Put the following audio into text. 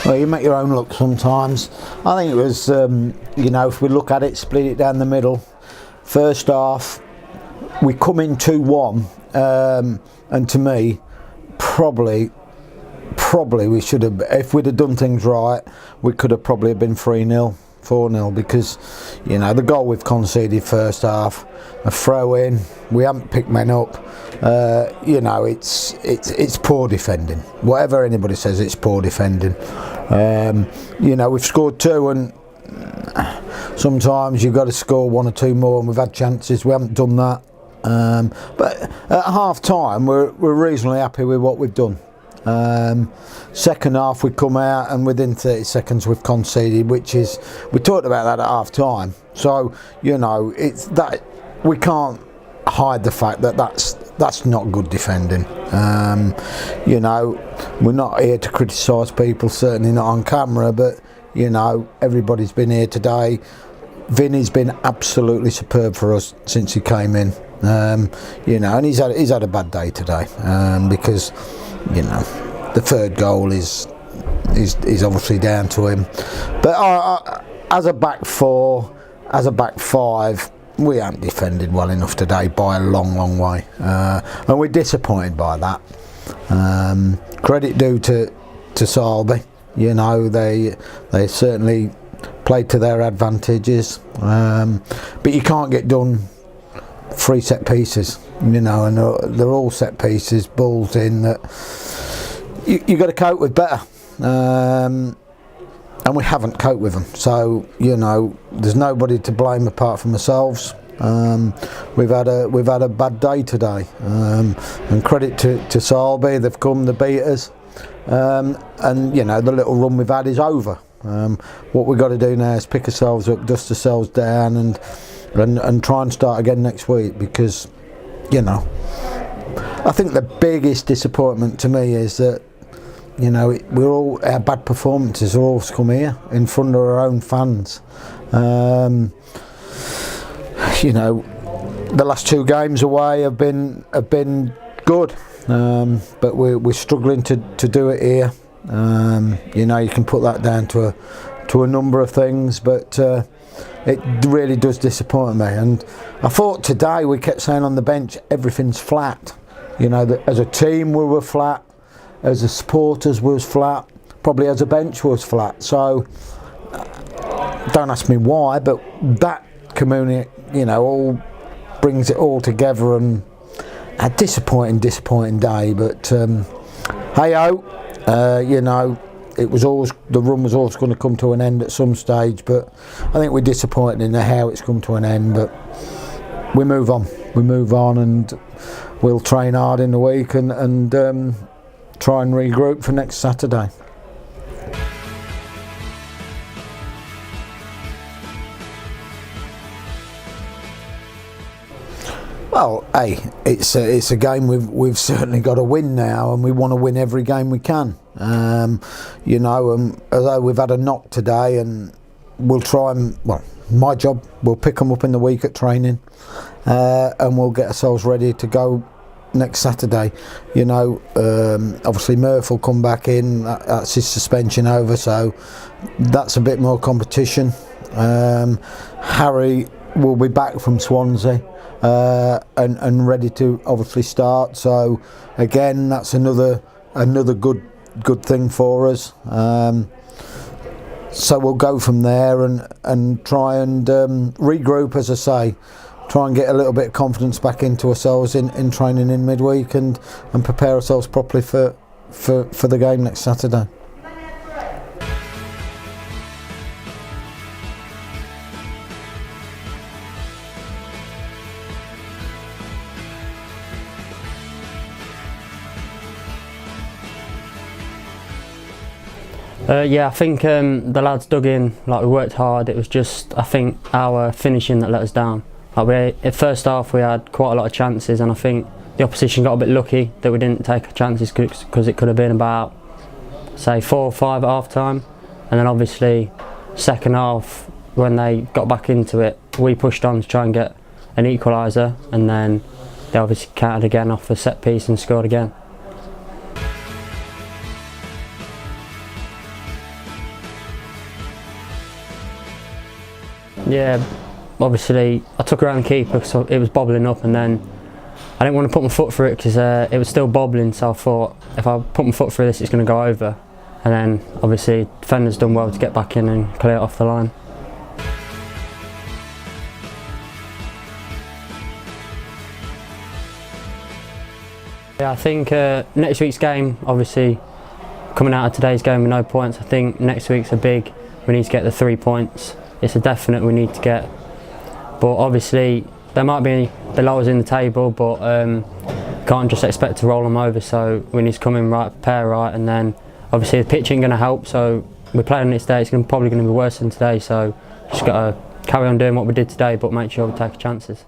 Well, you make your own luck sometimes. I think it was, you know, if we look at it, split it down the middle. First half, we come in 2-1, and to me, probably we should have, if we'd have done things right, we could have probably been 3-0, 4-0, because, you know, the goal we've conceded first half, a throw in, we haven't picked men up. You know, it's poor defending. Whatever anybody says, it's poor defending. You know, we've scored 2, and sometimes you've got to score 1 or 2 more, and we've had chances. We haven't done that. But at half time, we're reasonably happy with what we've done. Second half, we come out, and within 30 seconds, we've conceded, which is, we talked about that at half time. So, you know, it's that we can't hide the fact that that's not good defending. You know, we're not here to criticise people, certainly not on camera, but you know, everybody's been here today. Vinny's been absolutely superb for us since he came in. You know, and he's had a bad day today, because, you know, the third goal is obviously down to him. But as a back four, as a back five, we haven't defended well enough today by a long way, and we're disappointed by that. Credit due to Sileby. You know, they certainly played to their advantages, but you can't get done 3 set pieces, you know, and they're all set pieces, balls in that you got to cope with better, and we haven't coped with them. So, you know, there's nobody to blame apart from ourselves. We've had a bad day today, and credit to Sileby. They've come, they beat us, and you know, the little run we've had is over. What we've got to do now is pick ourselves up, dust ourselves down, and try and start again next week, because, you know, I think the biggest disappointment to me is that, you know, our bad performances are all come here in front of our own fans. You know, the last 2 games away have been good, but we're struggling to do it here. You know, you can put that down to a number of things, but it really does disappoint me. And I thought today, we kept saying on the bench, everything's flat. You know, that as a team we were flat, as a supporters was flat, probably as a bench was flat. So don't ask me why, but that community, you know, all brings it all together, and a disappointing day. But hey ho, you know, it was always, the run was always going to come to an end at some stage, but I think we're disappointed in how it's come to an end. But we move on, and we'll train hard in the week and try and regroup for next Saturday. Well, hey, it's a game we've certainly got to win now, and we want to win every game we can. You know, although we've had a knock today, and we'll try and, well, my job, we'll pick them up in the week at training, and we'll get ourselves ready to go next Saturday. You know, obviously Murph will come back in, that's his suspension over, so that's a bit more competition. Harry will be back from Swansea, and ready to obviously start, so again, that's another good thing for us. So we'll go from there and try and regroup, as I say, try and get a little bit of confidence back into ourselves in training in midweek, and prepare ourselves properly for the game next Saturday. Yeah, I think the lads dug in, like, we worked hard. It was just, I think, our finishing that let us down. Like, at first half we had quite a lot of chances, and I think the opposition got a bit lucky that we didn't take chances, because it could have been about, say, 4 or 5 at half time. And then obviously second half, when they got back into it, we pushed on to try and get an equaliser, and then they obviously countered again off a set piece and scored again. Yeah, obviously I took around the keeper because it was bobbling up, and then I didn't want to put my foot through it because it was still bobbling, so I thought if I put my foot through this it's going to go over, and then obviously defender's done well to get back in and clear it off the line. Yeah, I think next week's game, obviously coming out of today's game with no points, I think next week's a big, we need to get the 3 points. It's a definite we need to get, but obviously there might be below us in the table, but can't just expect to roll them over, so we need to come in right, prepare right, and then obviously the pitch ain't going to help, so we're playing it today, it's probably going to be worse than today, so just got to carry on doing what we did today but make sure we take our chances.